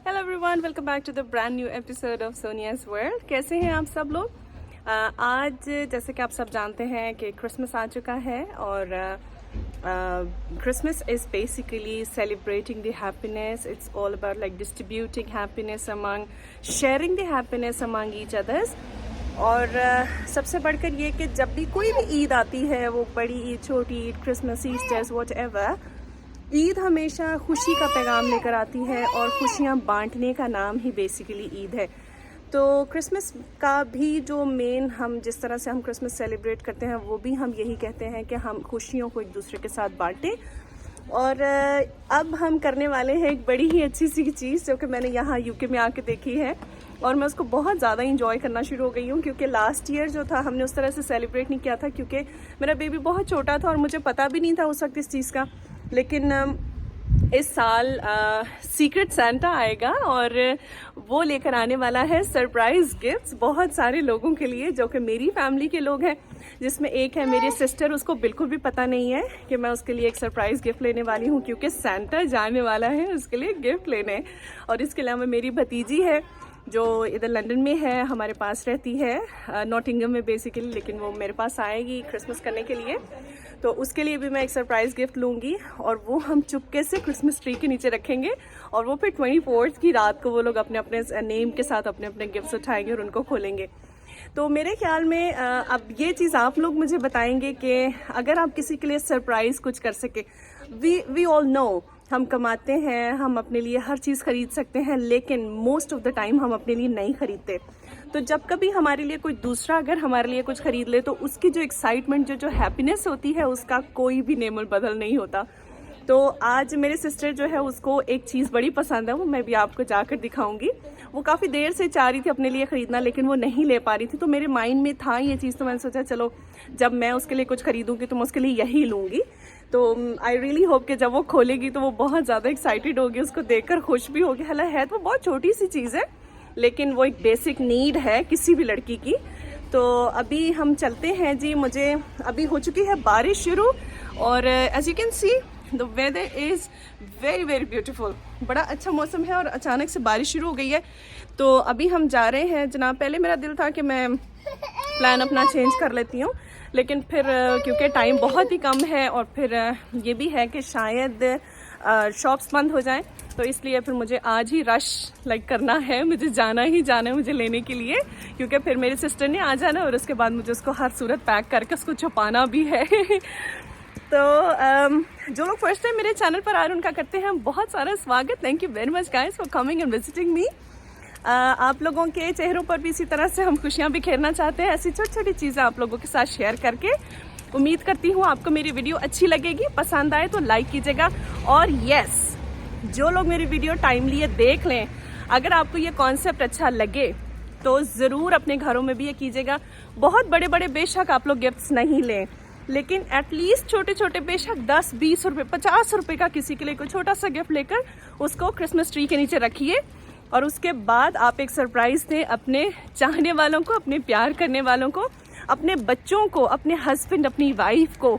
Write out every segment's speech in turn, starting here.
Hello everyone, welcome back to the brand new episode of Sonia's world. कैसे हैं आप सब लोग? आज जैसे कि आप सब जानते हैं कि क्रिसमस आ चुका है और Christmas is basically celebrating the happiness. It's all about like distributing happiness among, sharing the happiness among each others. और सबसे बढ़कर ये कि जब भी कोई भी ईद आती है, वो बड़ी ईद, छोटी Eid, Christmas, esters, whatever, Eid हमेशा खुशी का पैगाम लेकर आती है और खुशियाँ बांटने का नाम ही बेसिकली ईद है. तो क्रिसमस का भी जो मेन, हम जिस तरह से हम क्रिसमस सेलिब्रेट करते हैं, वो भी हम यही कहते हैं कि हम खुशियों को एक दूसरे के साथ बांटें. और अब हम करने वाले हैं एक बड़ी ही अच्छी सी चीज़ जो कि मैंने यहाँ यूके में आके देखी है और मैं उसको बहुत ज़्यादा इंजॉय करना शुरू हो गई हूँ. क्योंकि लास्ट ईयर जो था, हमने उस तरह से सेलिब्रेट नहीं किया था क्योंकि मेरा बेबी बहुत छोटा था और मुझे पता भी नहीं था उस वक्त इस चीज़ का. लेकिन इस साल सीक्रेट सेंटा आएगा और वो लेकर आने वाला है सरप्राइज गिफ्ट्स बहुत सारे लोगों के लिए, जो कि मेरी फैमिली के लोग हैं, जिसमें एक है मेरी सिस्टर. उसको बिल्कुल भी पता नहीं है कि मैं उसके लिए एक सरप्राइज गिफ्ट लेने वाली हूँ क्योंकि सेंटा जाने वाला है उसके लिए गिफ्ट लेने. और इसके अलावा मेरी भतीजी है जो इधर लंदन में है, हमारे पास रहती है, नॉटिंगम में बेसिकली, लेकिन वो मेरे पास आएगी क्रिसमस करने के लिए. तो उसके लिए भी मैं एक सरप्राइज़ गिफ्ट लूँगी और वो हम चुपके से क्रिसमस ट्री के नीचे रखेंगे और वो फिर 24 की रात को वो लोग अपने अपने नेम के साथ अपने अपने गिफ्ट्स उठाएंगे और उनको खोलेंगे. तो मेरे ख्याल में अब ये चीज़ आप लोग मुझे बताएंगे कि अगर आप किसी के लिए सरप्राइज़ कुछ कर सके. वी ऑल नो, हम कमाते हैं, हम अपने लिए हर चीज़ खरीद सकते हैं, लेकिन मोस्ट ऑफ द टाइम हम अपने लिए नहीं खरीदते. तो जब कभी हमारे लिए कोई दूसरा अगर हमारे लिए कुछ खरीद ले तो उसकी जो एक्साइटमेंट, जो हैप्पीनेस होती है, उसका कोई भी नेमल बदल नहीं होता. तो आज मेरे सिस्टर जो है, उसको एक चीज़ बड़ी पसंद है, वो मैं भी आपको जाकर दिखाऊंगी. वो काफ़ी देर से चाह रही थी अपने लिए ख़रीदना, लेकिन वो नहीं ले पा रही थी. तो मेरे माइंड में था ये चीज़, तो मैंने सोचा चलो जब मैं उसके लिए कुछ खरीदूंगी तो मैं उसके लिए यही लूँगी. तो आई रियली होप कि जब वो खोलेगी तो वो बहुत ज़्यादा एक्साइटेड होगी, उसको देखकर खुश भी होगी. हालांकि है तो बहुत छोटी सी चीज़ है, लेकिन वो एक बेसिक नीड है किसी भी लड़की की. तो अभी हम चलते हैं जी. मुझे अभी हो चुकी है बारिश शुरू और as you can see the weather is very very beautiful. बड़ा अच्छा मौसम है और अचानक से बारिश शुरू हो गई है. तो अभी हम जा रहे हैं जनाब. पहले मेरा दिल था कि मैं प्लान अपना चेंज कर लेती हूँ, लेकिन फिर क्योंकि टाइम बहुत ही कम है और फिर ये भी है कि शायद शॉप्स बंद हो जाएं, तो इसलिए फिर मुझे आज ही रश करना है. मुझे जाना ही जाना है मुझे लेने के लिए, क्योंकि फिर मेरी सिस्टर ने आ जाना और उसके बाद मुझे उसको हर सूरत पैक करके उसको छुपाना भी है. तो जो लोग फर्स्ट टाइम मेरे चैनल पर आ रहे हैं उनका करते हैं बहुत सारा स्वागत. Thank you very much guys for coming and visiting me. आप लोगों के चेहरों पर भी इसी तरह से हम खुशियाँ बिखेरना चाहते हैं, ऐसी छोटी छोटी चीज़ें आप लोगों के साथ शेयर करके. उम्मीद करती हूँ आपको मेरी वीडियो अच्छी लगेगी. पसंद आए तो लाइक कीजिएगा. और यस, जो लोग मेरी वीडियो टाइम लिए देख लें, अगर आपको ये कॉन्सेप्ट अच्छा लगे तो ज़रूर अपने घरों में भी ये कीजिएगा. बहुत बड़े बड़े बेशक आप लोग गिफ्ट्स नहीं लें, लेकिन एटलीस्ट छोटे छोटे, बेशक 10-20 रुपये, 50 रुपये का किसी के लिए कोई छोटा सा गिफ्ट लेकर उसको क्रिसमस ट्री के नीचे रखिए और उसके बाद आप एक सरप्राइज़ दें अपने चाहने वालों को, अपने प्यार करने वालों को, अपने बच्चों को, अपने हस्बैंड, अपनी वाइफ को.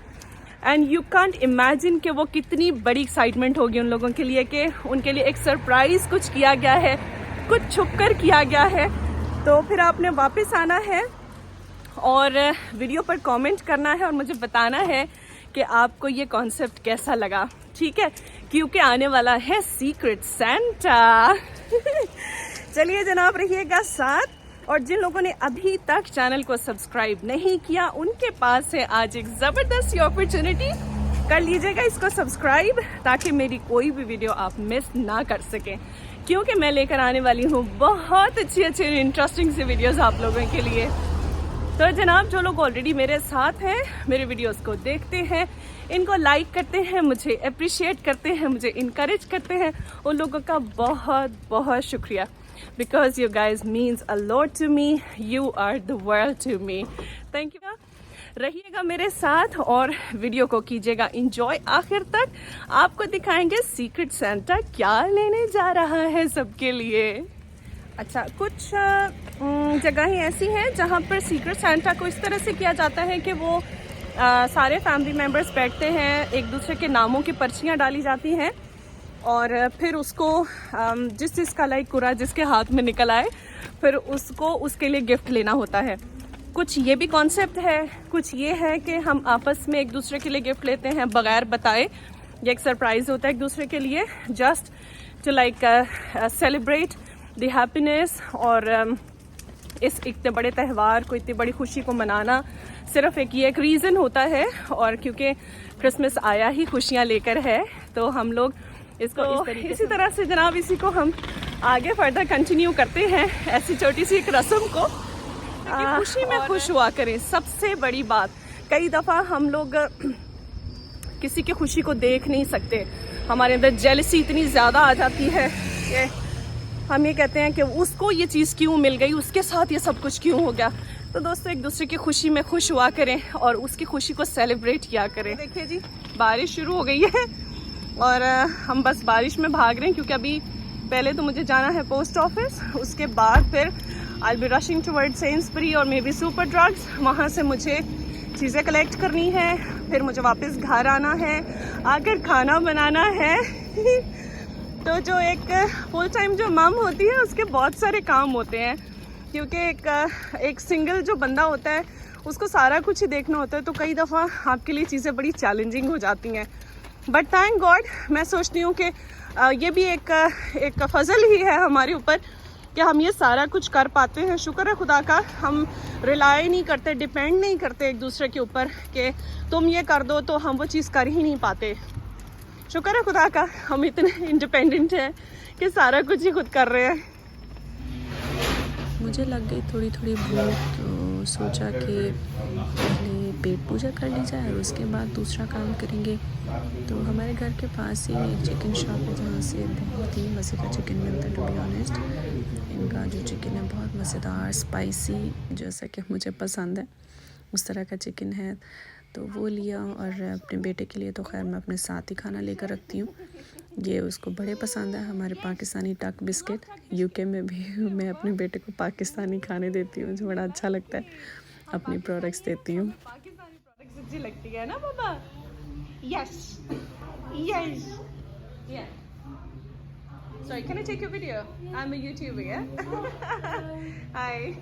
एंड यू कांट इमेजिन कि वो कितनी बड़ी एक्साइटमेंट होगी उन लोगों के लिए कि उनके लिए एक सरप्राइज़ कुछ किया गया है, कुछ छुपकर किया गया है. तो फिर आपने वापस आना है और वीडियो पर कमेंट करना है और मुझे बताना है कि आपको ये कॉन्सेप्ट कैसा लगा. ठीक है, क्योंकि आने वाला है सीक्रेट सेंटा. चलिए जनाब, रहिएगा साथ. और जिन लोगों ने अभी तक चैनल को सब्सक्राइब नहीं किया, उनके पास है आज एक ज़बरदस्त अपॉर्चुनिटी. कर लीजिएगा इसको सब्सक्राइब, ताकि मेरी कोई भी वीडियो आप मिस ना कर सकें, क्योंकि मैं लेकर आने वाली हूँ बहुत अच्छी अच्छी इंटरेस्टिंग सी वीडियोस आप लोगों के लिए. तो जनाब, जो लोग ऑलरेडी मेरे साथ हैं, मेरे वीडियोस को देखते हैं, इनको लाइक करते हैं, मुझे अप्रिशिएट करते हैं, मुझे इनकरेज करते हैं, उन लोगों का बहुत बहुत शुक्रिया. Because you guys means a lot to me. You are the world to me. Thank you. रहिएगा मेरे साथ और वीडियो को कीजिएगा एंजॉय आखिर तक. आपको दिखाएंगे सीक्रेट सेंटा क्या लेने जा रहा है सबके लिए. अच्छा, कुछ जगहें ऐसी हैं जहाँ पर सीक्रेट सेंटा को इस तरह से किया जाता है कि वो सारे फैमिली मेम्बर्स बैठते हैं, एक दूसरे के नामों की पर्चियाँ डाली जाती हैं और फिर उसको जिस चीज़ का लाइक कुरा जिसके हाथ में निकल आए फिर उसको उसके लिए गिफ्ट लेना होता है। कुछ ये भी कॉन्सेप्ट है, कुछ ये है कि हम आपस में एक दूसरे के लिए गिफ्ट लेते हैं बगैर बताए। ये एक सरप्राइज होता है एक दूसरे के लिए, just to like celebrate the happiness. और इस इतने बड़े त्यौहार को, इतनी बड़ी खुशी को मनाना सिर्फ ये एक रीज़न होता है। और क्योंकि क्रिसमस आया ही खुशियाँ लेकर है तो हम लोग इसको इसी तरह से जनाब इसी को हम आगे फर्दर कंटिन्यू करते हैं, ऐसी छोटी सी एक रस्म को। खुशी में खुश हुआ करें, सबसे बड़ी बात। कई दफ़ा हम लोग किसी की खुशी को देख नहीं सकते, हमारे अंदर जेलसी इतनी ज़्यादा आ जाती है कि हम ये कहते हैं कि उसको ये चीज़ क्यों मिल गई, उसके साथ ये सब कुछ क्यों हो गया। तो दोस्तों एक दूसरे की खुशी में खुश हुआ करें और उसकी खुशी को सेलिब्रेट किया करें। देखिए जी बारिश शुरू हो गई है और हम बस बारिश में भाग रहे हैं क्योंकि अभी पहले तो मुझे जाना है पोस्ट ऑफिस, उसके बाद फिर आई बी रशिंग टुवर्ड सेंसबरी और मे बी सुपर ड्रग्स। वहाँ से मुझे चीज़ें कलेक्ट करनी है, फिर मुझे वापस घर आना है, आकर खाना बनाना है। तो जो एक फुल टाइम जो मम होती है उसके बहुत सारे काम होते हैं, क्योंकि एक सिंगल जो बंदा होता है उसको सारा कुछ ही देखना होता है। तो कई दफ़ा आपके लिए चीज़ें बड़ी चैलेंजिंग हो जाती हैं, बट थैंक गॉड मैं सोचती हूँ कि ये भी एक फजल ही है हमारे ऊपर कि हम ये सारा कुछ कर पाते हैं। शुक्र है खुदा का, हम रिलाई नहीं करते, डिपेंड नहीं करते एक दूसरे के ऊपर कि तुम ये कर दो, तो हम वो चीज़ कर ही नहीं पाते। शुक्र है खुदा का हम इतने इंडिपेंडेंट हैं कि सारा कुछ ही खुद कर रहे हैं। मुझे लग गई थोड़ी थोड़ी भूख, तो सोचा कि पहले पेट पूजा कर ली जाए और उसके बाद दूसरा काम करेंगे। तो हमारे घर के पास ही एक चिकन शॉप है जहाँ से बहुत ही मज़े का चिकन मिलता है। टू बी ऑनेस्ट इनका जो चिकन है बहुत मज़ेदार, स्पाइसी, जैसा कि मुझे पसंद है उस तरह का चिकन है। तो वो लिया और अपने बेटे के लिए तो खैर मैं अपने साथ ही खाना लेकर रखती हूँ, ये उसको बड़े पसंद है। हमारे पाकिस्तानी टक बिस्किट, यूके में भी मैं अपने बेटे को पाकिस्तानी खाने देती हूँ, मुझे बड़ा अच्छा लगता है, अपनी प्रोडक्ट्स देती हूँ। पाकिस्तानी प्रोडक्ट्स अच्छी लगती है ना बाबा? यस यस या Sorry, can I take your video? I'm a YouTuber, yeah? Hi.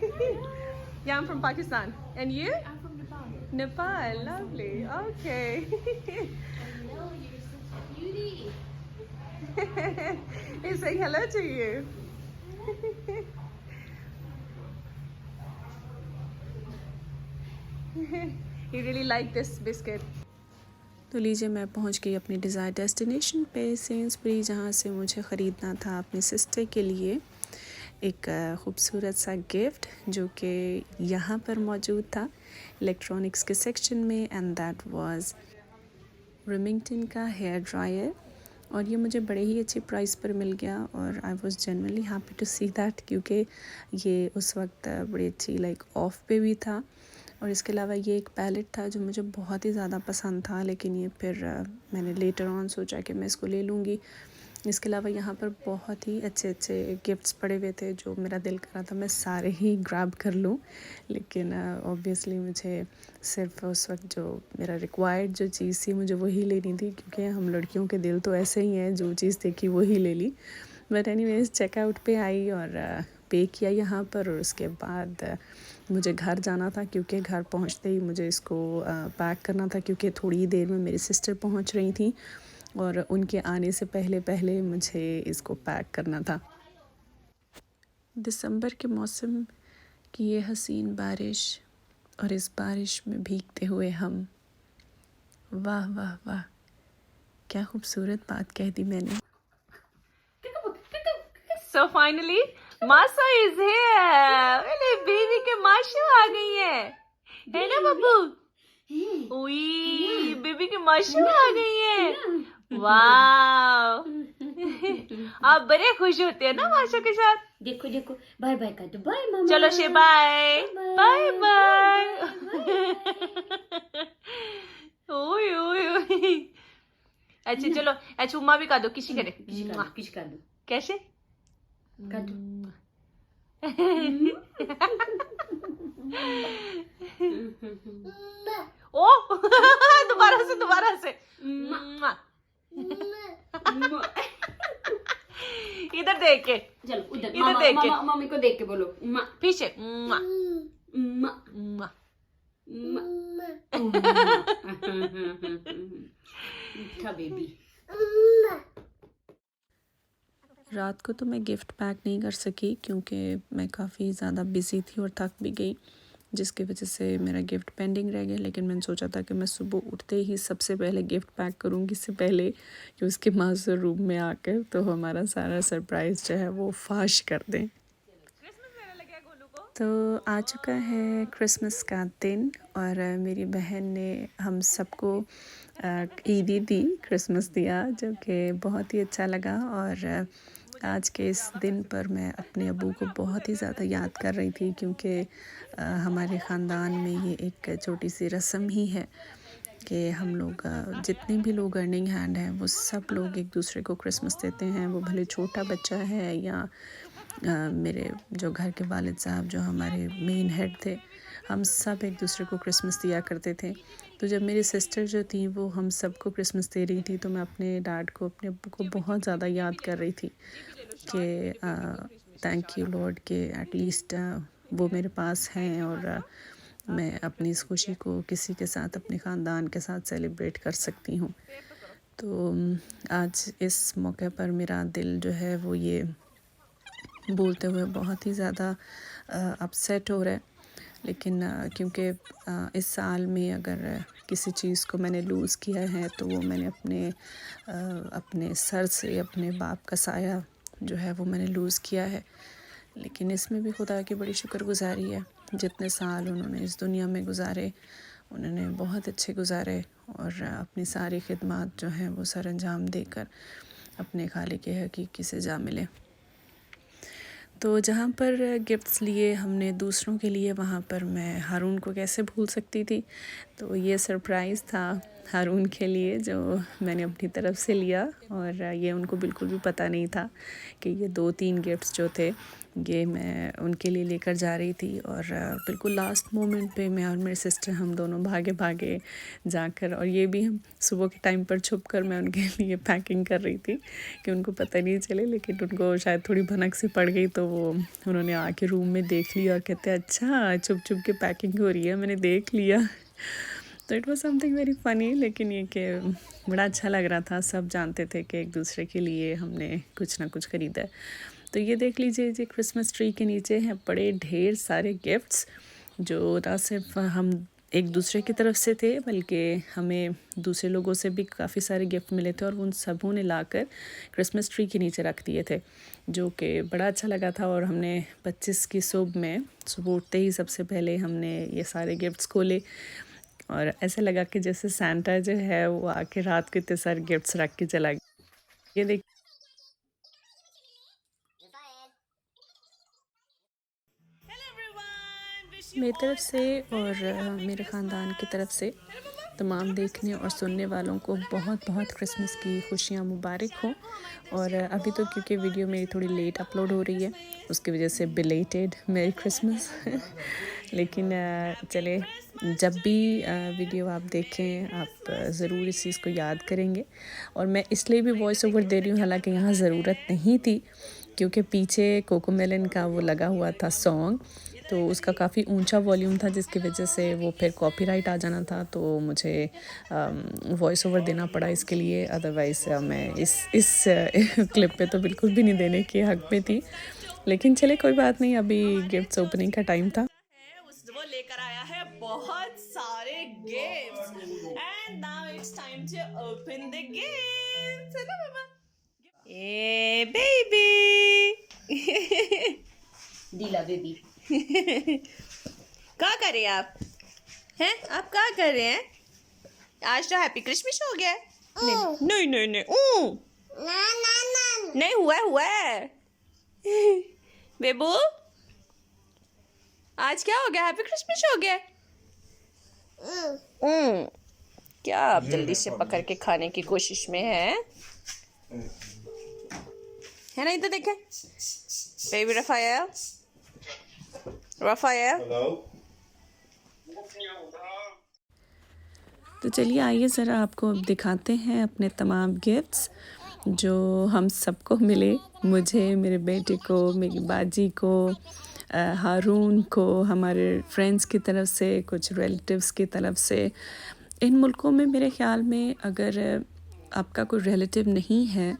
Yeah, I'm from Pakistan. And you? I'm from Nepal. Nepal, lovely. Okay. Hello, you're such a beauty. He's saying hello to you. He really liked this biscuit. तो लीजिए मैं पहुंच गई अपनी desire destination पे, Sainsbury, जहाँ से मुझे ख़रीदना था अपनी सिस्टर के लिए एक ख़ूबसूरत सा गिफ्ट जो कि यहाँ पर मौजूद था इलेक्ट्रॉनिक्स के सेक्शन में, एंड दैट वाज रिमिंगटन का हेयर ड्रायर। और ये मुझे बड़े ही अच्छे प्राइस पर मिल गया और I was genuinely happy to see that, क्योंकि ये उस वक्त बड़ी अच्छी लाइक ऑफ पे भी था। और इसके अलावा ये एक पैलेट था जो मुझे बहुत ही ज़्यादा पसंद था, लेकिन ये फिर मैंने लेटर ऑन सोचा कि मैं इसको ले लूँगी। इसके अलावा यहाँ पर बहुत ही अच्छे अच्छे गिफ्ट्स पड़े हुए थे जो मेरा दिल कर रहा था मैं सारे ही ग्रैब कर लूँ, लेकिन ऑब्वियसली मुझे सिर्फ उस वक्त जो मेरा रिक्वायर्ड जो चीज़ थी मुझे वही लेनी थी, क्योंकि हम लड़कियों के दिल तो ऐसे ही हैं, जो चीज़ देखी वही ले ली। बट एनीवेज चेकआउट पे आई और पे किया यहाँ पर, और उसके बाद मुझे घर जाना था, क्योंकि घर पहुँचते ही मुझे इसको पैक करना था, क्योंकि थोड़ी ही देर में मेरी सिस्टर पहुँच रही थी और उनके आने से पहले पहले मुझे इसको पैक करना था। दिसंबर के मौसम की ये हसीन बारिश और इस बारिश में भीगते हुए हम, वाह वाह वाह, क्या खूबसूरत बात कह दी मैंने। So finally, Masa is here. अरे बेबी के माशू आ गई है ना बब्बू? उई बेबी के माशू आ गई है। वाव, आप बड़े खुश होते हैं ना माशा के साथ। देखो देखो, बाय बाय कर दो, बाय मामा। चलो शे बाय बाय बाय। ओए ओए ओए, अच्छा चलो, अच्छा उम्मा भी कर दो, किसी करे, किसी कर दो, कैसे कर दो। ओ दोबारा से इधर देख के, चलो उधर इधर मामा देख के। मामा मम्मी को देख के बोलो उम्मा पीछे उम्मा उम्मा। उम्मा मीठा बेबी। रात को तो मैं गिफ्ट पैक नहीं कर सकी क्योंकि मैं काफ़ी ज़्यादा बिज़ी थी और थक भी गई, जिसकी वजह से मेरा गिफ्ट पेंडिंग रह गया। लेकिन मैंने सोचा था कि मैं सुबह उठते ही सबसे पहले गिफ्ट पैक करूँगी, इससे पहले कि उसके मास्टर रूम में आकर तो हमारा सारा सरप्राइज़ जो है वो फाश कर दें। तो आ चुका है क्रिसमस का दिन और मेरी बहन ने हम सबको ईदी दी, क्रिसमस दिया, जो कि बहुत ही अच्छा लगा। और आज के इस दिन पर मैं अपने अब्बू को बहुत ही ज़्यादा याद कर रही थी क्योंकि हमारे ख़ानदान में ये एक छोटी सी रस्म ही है कि हम लोग जितने भी लोग अर्निंग हैंड हैं वो सब लोग एक दूसरे को क्रिसमस देते हैं। वो भले छोटा बच्चा है या मेरे जो घर के वालिद साहब जो हमारे मेन हेड थे, हम सब एक दूसरे को क्रिसमस दिया करते थे। तो जब मेरी सिस्टर जो थी वो हम सबको क्रिसमस दे रही थी तो मैं अपने डैड को, अपने अब्बू को बहुत ज़्यादा याद कर रही थी कि थैंक यू लॉर्ड कि एटलीस्ट वो मेरे पास हैं और मैं अपनी इस खुशी को किसी के साथ, अपने ख़ानदान के साथ सेलिब्रेट कर सकती हूँ। तो आज इस मौके पर मेरा दिल जो है वो ये बोलते हुए बहुत ही ज़्यादा अपसेट हो रहा है। लेकिन क्योंकि इस साल में अगर किसी चीज़ को मैंने लूज़ किया है तो वो मैंने अपने सर से अपने बाप का साया जो है वो मैंने लूज़ किया है। लेकिन इसमें भी खुदा की बड़ी शुक्रगुजारी है, जितने साल उन्होंने इस दुनिया में गुजारे उन्होंने बहुत अच्छे गुजारे और अपनी सारी खिदमत जो हैं वो सर अंजाम देकर अपने खालिक हकीकी से जा मिले। तो जहाँ पर गिफ्ट्स लिए हमने दूसरों के लिए, वहाँ पर मैं हारून को कैसे भूल सकती थी। तो ये सरप्राइज़ था हारून के लिए जो मैंने अपनी तरफ से लिया और ये उनको बिल्कुल भी पता नहीं था कि ये 2-3 गिफ्ट्स जो थे ये मैं उनके लिए लेकर जा रही थी। और बिल्कुल लास्ट मोमेंट पे मैं और मेरी सिस्टर हम दोनों भागे जाकर, और ये भी हम सुबह के टाइम पर छुप कर मैं उनके लिए पैकिंग कर रही थी कि उनको पता नहीं चले। लेकिन उनको शायद थोड़ी भनक सी पड़ गई तो वो उन्होंने आके रूम में देख लिया और कहते अच्छा छुप के पैकिंग हो रही है, मैंने देख लिया। तो it was something very funny. लेकिन ये कि बड़ा अच्छा लग रहा था, सब जानते थे कि एक दूसरे के लिए हमने कुछ ना कुछ ख़रीदा है। तो ये देख लीजिए, ये क्रिसमस ट्री के नीचे हैं बड़े ढेर सारे गिफ्ट्स जो ना सिर्फ हम एक दूसरे की तरफ से थे बल्कि हमें दूसरे लोगों से भी काफ़ी सारे गिफ्ट मिले थे और उन सबों ने लाकर क्रिसमस ट्री के नीचे रख दिए थे, जो कि बड़ा अच्छा लगा था। और हमने 25 की सुबह में सुबह उठते ही सबसे पहले हमने ये सारे गिफ्ट्स खोले और ऐसा लगा कि जैसे सांता जो है वो आके रात को इतने सारे गिफ्ट्स रख के चला गया। ये देख मेरी तरफ से और मेरे ख़ानदान की तरफ से तमाम देखने और सुनने वालों को बहुत बहुत क्रिसमस की खुशियाँ मुबारक हों। और अभी तो क्योंकि वीडियो मेरी थोड़ी लेट अपलोड हो रही है उसकी वजह से बिलेटेड मेरी क्रिसमस। लेकिन चले, जब भी वीडियो आप देखें आप ज़रूर इस चीज़ को याद करेंगे। और मैं इसलिए भी वॉइस ओवर दे रही हूँ, हालांकि यहाँ ज़रूरत नहीं थी क्योंकि पीछे कोकोमेलन का वो लगा हुआ था सॉन्ग, तो उसका काफ़ी ऊंचा वॉल्यूम था जिसकी वजह से वो फिर कॉपीराइट आ जाना था, तो मुझे वॉइस ओवर देना पड़ा इसके लिए। अदरवाइज़ मैं इस क्लिप पे तो बिल्कुल भी नहीं देने के हक़ में थी। लेकिन चले कोई बात नहीं, अभी गिफ्ट्स ओपनिंग का टाइम था। वो लेकर आया है बहुत सारे gifts and now it's time to open the gifts, है ना मामा? ए बेबी डीला बेबी क्या कर रहे हैं आप? हैं आप क्या कर रहे हैं? आज तो हैप्पी क्रिसमस हो गया है। नहीं नहीं नहीं नहीं हुआ है बेबू, आज क्या हो गया? हैप्पी क्रिसमस हो गया। क्या आप जल्दी से पकड़ के खाने की कोशिश में है ना? इधर देखें बेबी रफायल तो चलिए आइए ज़रा आपको अब दिखाते हैं अपने तमाम गिफ्ट्स। जो हम सबको मिले, मुझे, मेरे बेटे को, मेरी बाजी को, हारून को, हमारे फ्रेंड्स की तरफ से, कुछ रिलेटिव्स की तरफ से। इन मुल्कों में मेरे ख़्याल में अगर आपका कोई रिलेटिव नहीं है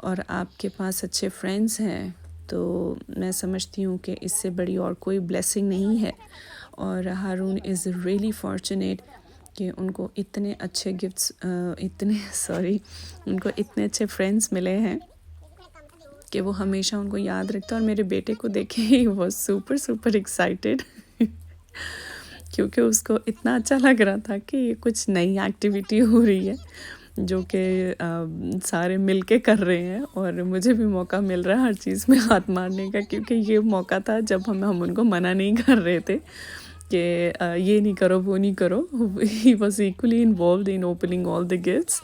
और आपके पास अच्छे फ्रेंड्स हैं, तो मैं समझती हूँ कि इससे बड़ी और कोई ब्लेसिंग नहीं है। और हारून इज़ रियली फॉर्चुनेट कि उनको इतने अच्छे गिफ्ट्स उनको इतने अच्छे फ्रेंड्स मिले हैं कि वो हमेशा उनको याद रखता है। और मेरे बेटे को देखे ही वो सुपर एक्साइटेड क्योंकि उसको इतना अच्छा लग रहा था कि ये कुछ नई एक्टिविटी हो रही है जो कि सारे मिलके कर रहे हैं, और मुझे भी मौका मिल रहा है हर चीज़ में हाथ मारने का, क्योंकि ये मौका था जब हम उनको मना नहीं कर रहे थे कि ये नहीं करो वो नहीं करो। He was equally involve in opening all the gifts.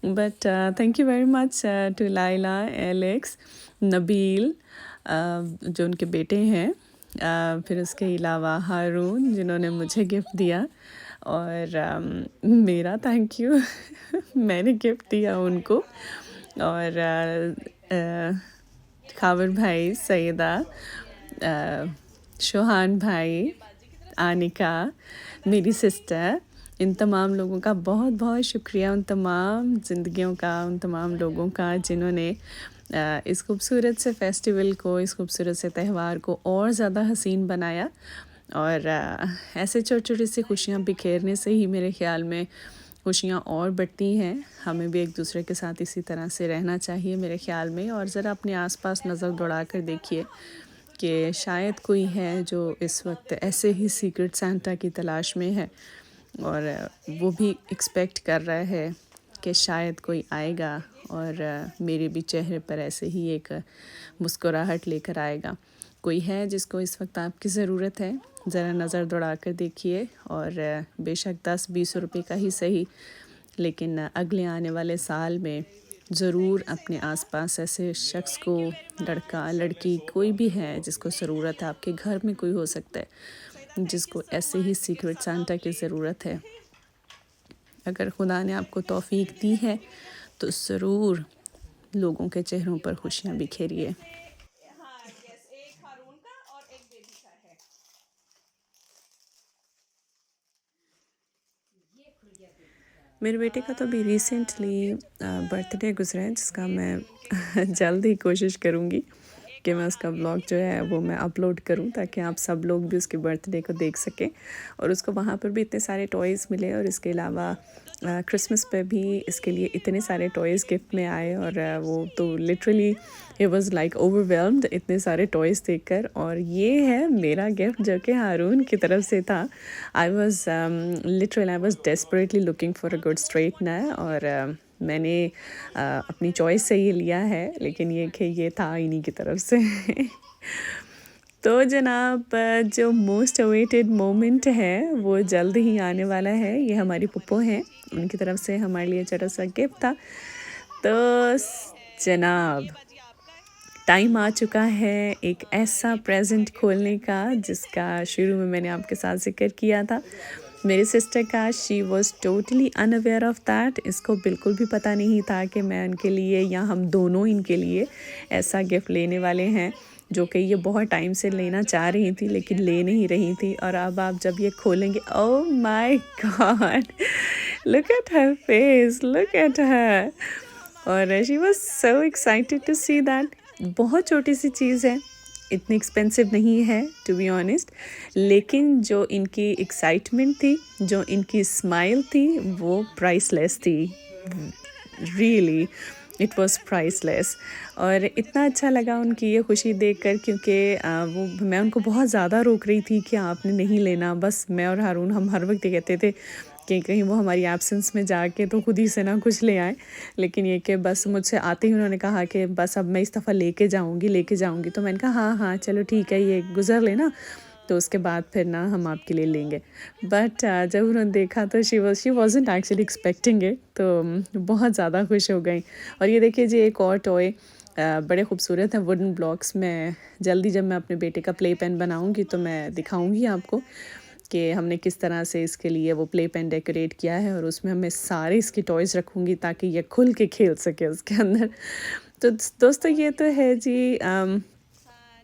But thank you very much to Laila, Alex, Nabeel जो उनके बेटे हैं, फिर उसके अलावा हारून जिन्होंने मुझे गिफ्ट दिया, और मेरा थैंक यू मैंने गिफ्ट दिया उनको, और खावर भाई, सईदा, शोहान भाई, आनिका, मेरी सिस्टर, इन तमाम लोगों का बहुत बहुत शुक्रिया, उन तमाम ज़िंदगियों का, उन तमाम लोगों का जिन्होंने इस खूबसूरत से फेस्टिवल को, इस खूबसूरत से त्यौहार को और ज़्यादा हसीन बनाया। और ऐसे छोटी छोटी सी खुशियाँ बिखेरने से ही मेरे ख़्याल में खुशियाँ और बढ़ती हैं। हमें भी एक दूसरे के साथ इसी तरह से रहना चाहिए मेरे ख़्याल में। और ज़रा अपने आसपास नज़र दौड़ा कर देखिए कि शायद कोई है जो इस वक्त ऐसे ही सीक्रेट सांता की तलाश में है, और वो भी एक्सपेक्ट कर रहा है कि शायद कोई आएगा और मेरे भी चेहरे पर ऐसे ही एक मुस्कुराहट लेकर आएगा। कोई है जिसको इस वक्त आपकी ज़रूरत है, ज़रा नज़र दौड़ा कर देखिए। और बेशक 10-20 रुपए का ही सही, लेकिन अगले आने वाले साल में ज़रूर अपने आसपास ऐसे शख्स को, लड़का लड़की कोई भी है जिसको ज़रूरत है, आपके घर में कोई हो सकता है जिसको ऐसे ही सीक्रेट सांता की ज़रूरत है। अगर खुदा ने आपको तौफीक दी है तो ज़रूर लोगों के चेहरों पर खुशियाँ बिखेरिए। मेरे बेटे का तो अभी रिसेंटली बर्थडे गुजरा है, जिसका मैं जल्द ही कोशिश करूँगी कि मैं उसका ब्लॉग जो है वो मैं अपलोड करूँ, ताकि आप सब लोग भी उसके बर्थडे को देख सकें। और उसको वहाँ पर भी इतने सारे टॉयज़ मिले, और इसके अलावा क्रिसमस पे भी इसके लिए इतने सारे टॉयज़ गिफ्ट में आए, और वो तो literally he was like overwhelmed इतने सारे टॉयज़ देखकर। और ये है मेरा गिफ्ट जो कि हारून की तरफ से था। I was desperately looking for a good straightener, और मैंने अपनी चॉइस से ये लिया है, लेकिन ये था इन्हीं की तरफ से। तो जनाब, जो मोस्ट अवेटेड मोमेंट है वो जल्द ही आने वाला है। ये हमारी पुप्पो हैं, उनकी तरफ से हमारे लिए छोटा सा गिफ्ट था। तो जनाब, टाइम आ चुका है एक ऐसा प्रेजेंट खोलने का जिसका शुरू में मैंने आपके साथ जिक्र किया था। मेरी सिस्टर का she was totally unaware of that. इसको बिल्कुल भी पता नहीं था कि मैं उनके लिए या हम दोनों इनके लिए ऐसा गिफ्ट लेने वाले हैं, जो कि ये बहुत टाइम से लेना चाह रही थी लेकिन ले नहीं रही थी। और अब आप जब ये खोलेंगे, oh my God, look at her face, look at her. और she was so excited to see that. बहुत छोटी सी चीज़ है, इतनी एक्सपेंसिव नहीं है टू बी ऑनेस्ट, लेकिन जो इनकी एक्साइटमेंट थी, जो इनकी स्माइल थी, वो प्राइसलेस थी। Really it was priceless. और इतना अच्छा लगा उनकी ये खुशी देखकर, क्योंकि वो मैं उनको बहुत ज़्यादा रोक रही थी कि आपने नहीं लेना। बस मैं और हारून हम हर वक्त ये कहते थे कि कहीं वो हमारी एब्सेंस में जाके तो खुद ही से ना कुछ ले आए, लेकिन ये कि बस मुझसे आते ही उन्होंने कहा कि बस अब मैं इस दफ़ा लेके जाऊंगी। तो मैंने कहा हाँ चलो ठीक है, ये गुजर लेना, तो उसके बाद फिर ना हम आपके लिए लेंगे। बट जब उन्होंने देखा तो she wasn't actually expecting it, तो बहुत ज़्यादा खुश हो गई। और ये देखिए जी, एक और टॉय बड़े खूबसूरत हैं, वुडन ब्लॉक्स में। जल्दी जब मैं अपने बेटे का प्ले पेन बनाऊँगी तो मैं दिखाऊँगी आपको। कि हमने किस तरह से इसके लिए वो प्ले पेन डेकोरेट किया है, और उसमें मैं सारे इसके टॉयज़ रखूँगी ताकि ये खुल के खेल सके उसके अंदर। तो दोस्तों ये तो है जी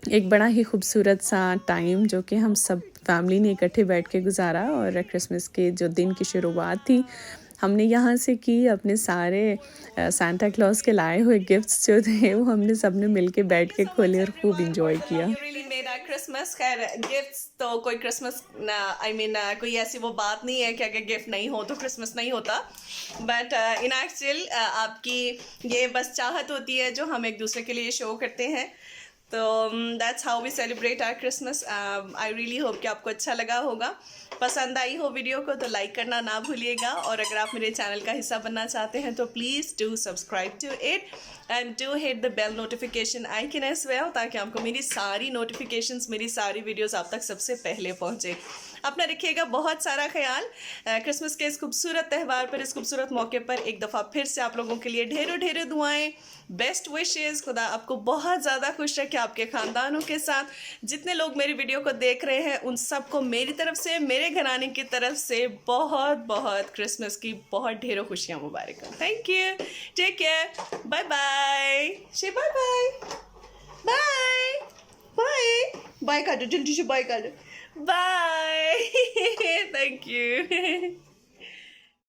एक बड़ा ही खूबसूरत सा टाइम जो कि हम सब फैमिली ने इकट्ठे बैठ के गुजारा, और क्रिसमस के जो दिन की शुरुआत थी हमने यहाँ से की। अपने सारे सांता क्लॉज के लाए हुए गिफ्ट्स जो थे वो हमने सब ने मिल के बैठ के खोले और खूब इंजॉय किया। really made our Christmas। खैर गिफ्ट्स तो कोई क्रिसमस कोई ऐसी वो बात नहीं है कि अगर गिफ्ट नहीं हो तो क्रिसमस नहीं होता, बट इन एक्चुअल आपकी ये बस चाहत होती है जो हम एक दूसरे के लिए शो करते हैं। तो that's how we celebrate our Christmas. I really hope कि आपको अच्छा लगा होगा। पसंद आई हो वीडियो को तो लाइक करना ना भूलिएगा, और अगर आप मेरे चैनल का हिस्सा बनना चाहते हैं तो please do subscribe to it and do hit the bell notification icon as well, ताकि आपको मेरी सारी नोटिफिकेशंस, मेरी सारी वीडियोस आप तक सबसे पहले पहुंचे। अपना रखिएगा बहुत सारा ख्याल। क्रिसमस के इस खूबसूरत त्यौहार पर, इस खूबसूरत मौके पर एक दफ़ा फिर से आप लोगों के लिए ढेरों ढेरों दुआएं, बेस्ट विशेस। खुदा आपको बहुत ज़्यादा खुश रखे, आपके ख़ानदानों के साथ। जितने लोग मेरी वीडियो को देख रहे हैं उन सबको मेरी तरफ से, मेरे घराने की तरफ से बहुत बहुत क्रिसमस की बहुत ढेरों खुशियाँ मुबारक हो। Thank you, take care, bye bye, say bye bye, bye bye, bye कर दो जल्दी से, बाय कर दो, बाय। Thank you.